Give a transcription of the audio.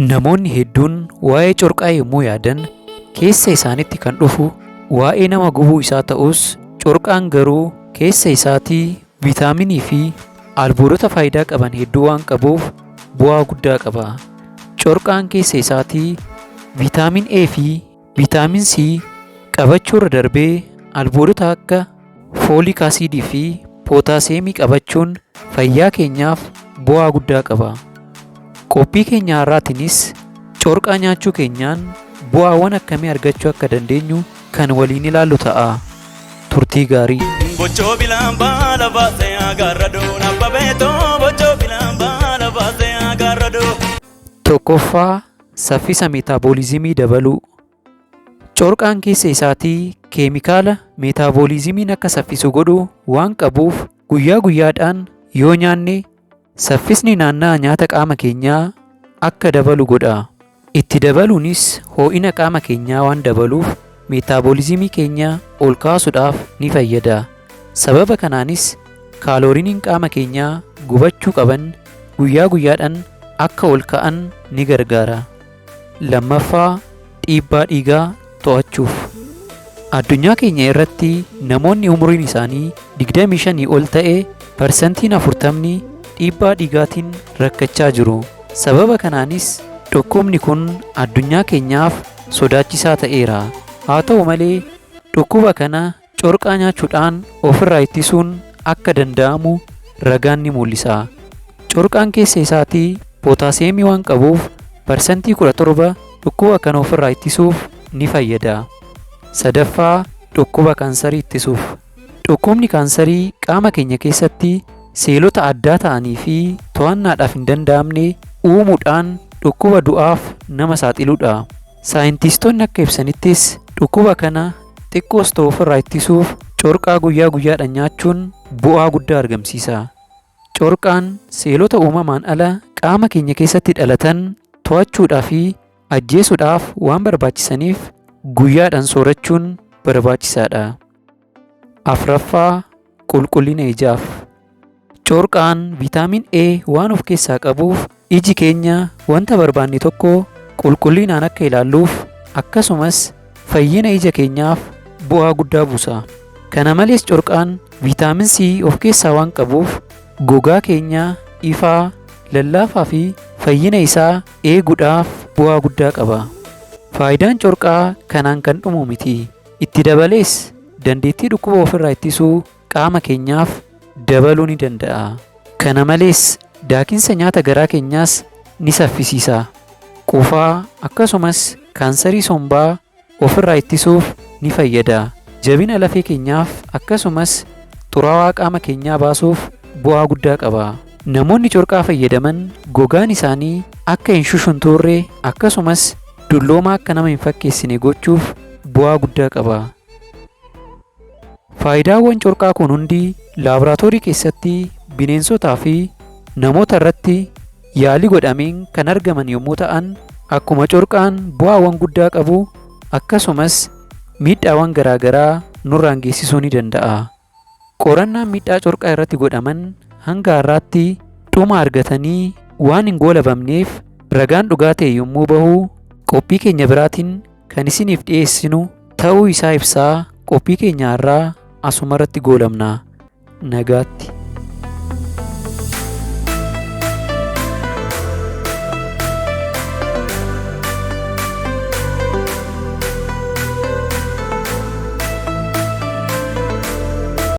Namoonni hedduun waa'ee corqaa yommuu yaadan keessa isaanitti kan dhufu waa'ee nama gubuu isaa ta'us corqaan garuu keessa isaatii viitaaminii fi albuudota faayidaa qaban hedduu waan qabuuf bu'aa guddaa qaba. Corqaan keessa isaatii viitaamin A fi viitaamin C qabachuu irra darbee albuudota akka fooliik asiidii fi pootaasiyeemii qabachuun fayyaa keenyaaf bu'aa guddaa qaba. Qophii keenya har'aatiinis corqaa nyaachuu keenyaan bu'aawwan akkamii argachuu akka dandeenyu kan waliin ilaallu ta'a. Turtii gaarii. Boccoo bilaan baala baasee agarradoo nabbabeetoo boccoo bilaan baala baasee agarradoo. Tokkoffaa saffisa meetaaboolizimii dabaluu. Corqaan keessa isaatii keemikaala meetaaboolizimiin akka saffisu godhu waan qabuuf guyyaa guyyaadhaan yoo nyaanne saffisni naanna'aa nyaata qaama keenyaa akka dabalu godha. Itti dabaluunis ho'ina qaama keenyaa waan dabaluuf meetaaboolizimii keenya ol kaasuudhaaf ni fayyada. Sababa kanaanis kaalooriin qaama keenyaa gubachuu qaban guyyaa guyyaadhaan akka ol ka'an ni gargaara. Lammaffaa dhiibbaa dhiigaa to'achuuf. Addunyaa keenya irratti namoonni umuriin isaanii 25 ol ta'e parsantiin 40 dhiibbaa dhiigaatiin rakkachaa jiru. Sababa kanaanis dhukkubni kun addunyaa keenyaaf sodaachisaa ta'eera. Haa ta'u malee dhukkuba kana corqaa nyaachuudhaan ofirraa ittisuun akka danda'amu ragaan ni mul'isa. Corqaan keessa isaatii pootaasiyeemii waan qabuuf parsantii 17 dhukkuba kana ofirraa ittisuuf ni fayyada. Sadaffaa dhukkuba kaansarii ittisuuf. Dhukkubni kaansarii qaama keenya keessatti seelota addaa ta'anii fi to'annaadhaaf hin danda'amne uumuudhaan dhukkuba du'aaf nama saaxiluudha. Saayintistoonni akka ibsanittis dhukkuba kana xiqqoos ta'u ofirraa ittisuuf corqaa guyyaa guyyaadhaan nyaachuun bu'aa guddaa argamsiisa. Corqaan seelota uumamaan ala qaama keenya keessatti dhalatan to'achuudhaa fi ajjeesuudhaaf waan barbaachisaniif guyyaadhaan soorachuun barbaachisaadha. Afraffaa qulqullina ijaaf. Corqaan viitaamin A waan of keessaa qabuuf iji keenya wanta barbaanne tokko qulqullinaan akka ilaalluuf akkasumas fayyina ija keenyaaf bu'aa guddaa buusa. Kana malees corqaan viitaamin C of keessaa waan qabuuf gogaa keenya ifaa, lallaafaa fi fayyina isaa eeguudhaaf bu'aa guddaa qaba. Faayidaan corqaa kanaan kan dhumu miti. Itti dabalees dandeettii dhukkuba ofirraa ittisuu qaama keenyaaf dabaluu ni danda'a. Kana malees daakinsa nyaata garaa keenyaas ni saffisiisa. Qufaa akkasumas kaansarii sombaa ofirraa ittisuuf ni fayyada. Jabina lafee keenyaaf akkasumas xuraawaa qaama keenyaa baasuuf bu'aa guddaa qaba. Namoonni corqaa fayyadaman gogaan isaanii akka hin shushuntoorre akkasumas dulloomaa akka nama hin fakkeessine gochuuf bu'aa guddaa qaba. Faayidaawwan corqaa kun hundi laaboraatoorii keessatti bineensotaa fi namoota irratti yaalii godhameen kan argaman yommuu ta'an, akkuma corqaan bu'aawwan guddaa qabu akkasumas miidhaawwan garaagaraa nurraan geessisuu ni danda'a. Qorannaan miidhaa corqaa irratti godhaman hanga har'aatti dhuma argatanii waan hin goolabamneef ragaan dhugaa ta'e yommuu bahu qophii keenya biraatiin kan isiniif dhiyeessinu ta'uu isaa ibsaa qophii keenya har'aa asumarratti goolabna. Nagaatti.